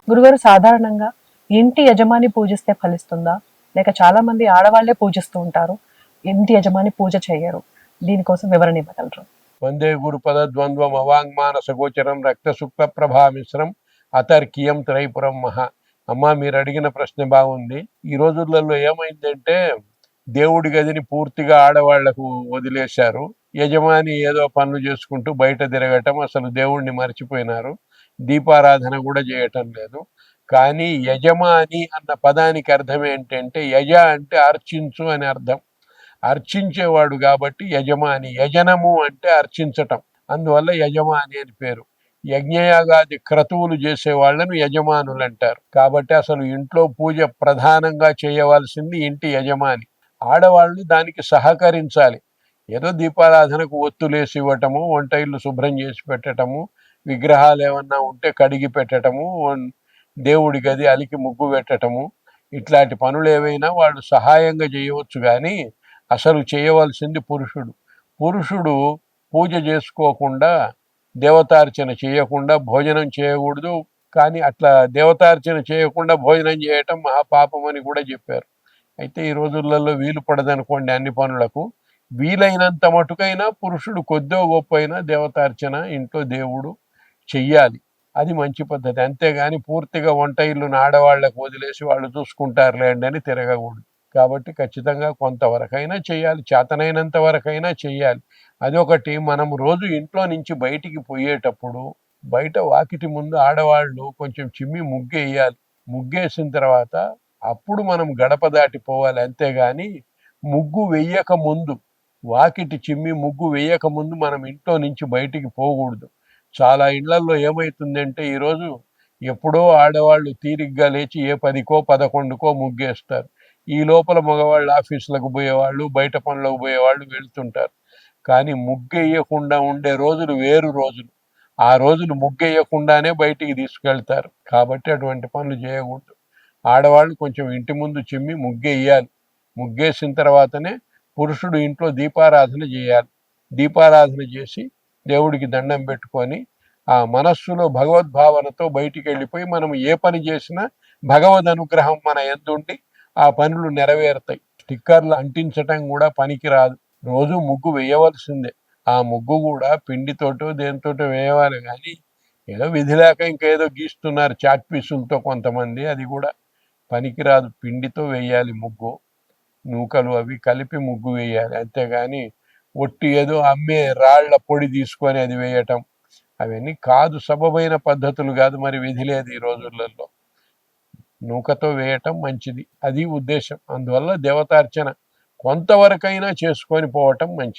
గురుగారు, సాధారణంగా ఇంటి యజమాని పూజిస్తే ఫలిస్తుందా? లేక చాలా మంది ఆడవాళ్లే పూజిస్తూ ఉంటారు, ఇంటి యజమాని పూజ చేయరు. దీనికోసం వివరణ ఇవ్వగలరు? వందే గురుపద ద్వంద్వం అవాంగ్మానస గోచరం రక్త శుక్ల ప్రభామిశ్రం అతర్కీయం త్రైపురం మహా. అమ్మ, మీరు అడిగిన ప్రశ్న బాగుంది. ఈ రోజులలో ఏమైందంటే దేవుడి గదిని పూర్తిగా ఆడవాళ్లకు వదిలేశారు. యజమాని ఏదో పనులు చేసుకుంటూ బయట తిరగటం, అసలు దేవుణ్ణి మర్చిపోయినారు. దీపారాధన కూడా చేయటం లేదు. కానీ యజమాని అన్న పదానికి అర్థం ఏంటంటే, యజ అంటే అర్చించు అని అర్థం. అర్చించేవాడు కాబట్టి యజమాని. యజనము అంటే అర్చించటం, అందువల్ల యజమాని అని పేరు. యజ్ఞయాగాది క్రతువులు చేసే వాళ్ళను యజమానులు అంటారు. కాబట్టి అసలు ఇంట్లో పూజ ప్రధానంగా చేయవలసింది ఇంటి యజమాని. ఆడవాళ్ళు దానికి సహకరించాలి. ఏదో దీపారాధనకు ఒత్తులేసి ఇవ్వటము, వంట ఇల్లు శుభ్రం చేసి పెట్టటము, విగ్రహాలు ఏమన్నా ఉంటే కడిగి పెట్టటము, దేవుడి గది అలికి ముగ్గు పెట్టటము, ఇట్లాంటి పనులు ఏవైనా వాళ్ళు సహాయంగా చేయవచ్చు. కానీ అసలు చేయవలసింది పురుషుడు. పురుషుడు పూజ చేసుకోకుండా, దేవతార్చన చేయకుండా భోజనం చేయకూడదు. కానీ అట్లా దేవతార్చన చేయకుండా భోజనం చేయటం మహాపాపం అని కూడా చెప్పారు. అయితే ఈ రోజులలో వీలు పడదనుకోండి అన్ని పనులకు. వీలైనంత మటుకైనా పురుషుడు కొద్దో గొప్ప అయినా దేవతార్చన, ఇంట్లో దేవుడు చెయ్యాలి. అది మంచి పద్ధతి. అంతేగాని పూర్తిగా వంట ఇల్లును ఆడవాళ్లకు వదిలేసి వాళ్ళు చూసుకుంటారులేండి అని తిరగకూడదు. కాబట్టి ఖచ్చితంగా కొంతవరకైనా చెయ్యాలి, చేతనైనంత వరకైనా చెయ్యాలి. అదొకటి. మనం రోజు ఇంట్లో నుంచి బయటికి పోయేటప్పుడు బయట వాకిటి ముందు ఆడవాళ్ళు కొంచెం చిమ్మి ముగ్గేయాలి. ముగ్గేసిన తర్వాత అప్పుడు మనం గడప దాటిపోవాలి. అంతేగాని ముగ్గు వెయ్యక ముందు, వాకిటి చిమ్మి ముగ్గు వేయక ముందు మనం ఇంట్లో నుంచి బయటికి పోకూడదు. చాలా ఇళ్లల్లో ఏమవుతుందంటే ఈరోజు ఎప్పుడో ఆడవాళ్ళు తీరిగ్గా లేచి ఏ 10కో 11కో ముగ్గేస్తారు. ఈ లోపల మగవాళ్ళు ఆఫీసులకు పోయేవాళ్ళు, బయట పనులకు పోయేవాళ్ళు వెళ్తుంటారు. కానీ ముగ్గేయకుండా ఉండే రోజులు వేరు రోజులు. ఆ రోజులు ముగ్గేయకుండానే బయటికి తీసుకెళ్తారు. కాబట్టి అటువంటి పనులు చేయకూడదు. ఆడవాళ్ళు కొంచెం ఇంటి ముందు చిమ్మి ముగ్గేయాలి. ముగ్గేసిన తర్వాతనే పురుషుడు ఇంట్లో దీపారాధన చేయాలి. దీపారాధన చేసి దేవుడికి దండం పెట్టుకొని ఆ మనస్సులో భగవద్భావనతో బయటికి వెళ్ళిపోయి మనం ఏ పని చేసినా భగవద్ అనుగ్రహం మన యందుండి ఆ పనులు నెరవేరుతాయి. స్టిక్కర్లు అంటించటం కూడా పనికిరాదు. రోజు ముగ్గు వేయవలసిందే. ఆ ముగ్గు కూడా పిండితోటో దేనితోటో వేయవాలి. కానీ ఏదో విధి లేక ఇంకేదో గీస్తున్నారు చాక్ పీసులతో కొంతమంది. అది కూడా పనికిరాదు. పిండితో వేయాలి ముగ్గు. నూకలు అవి కలిపి ముగ్గు వేయాలి. అంతేగాని ఒట్టి ఏదో అమ్మే రాళ్ల పొడి తీసుకొని అది వేయటం, అవన్నీ కాదు. సబబైన పద్ధతులు కాదు. మరి విధి లేదు ఈ రోజులలో. నూకతో వేయటం మంచిది, అది ఉద్దేశం. అందువల్ల దేవతార్చన కొంతవరకైనా చేసుకొని పోవటం మంచిది.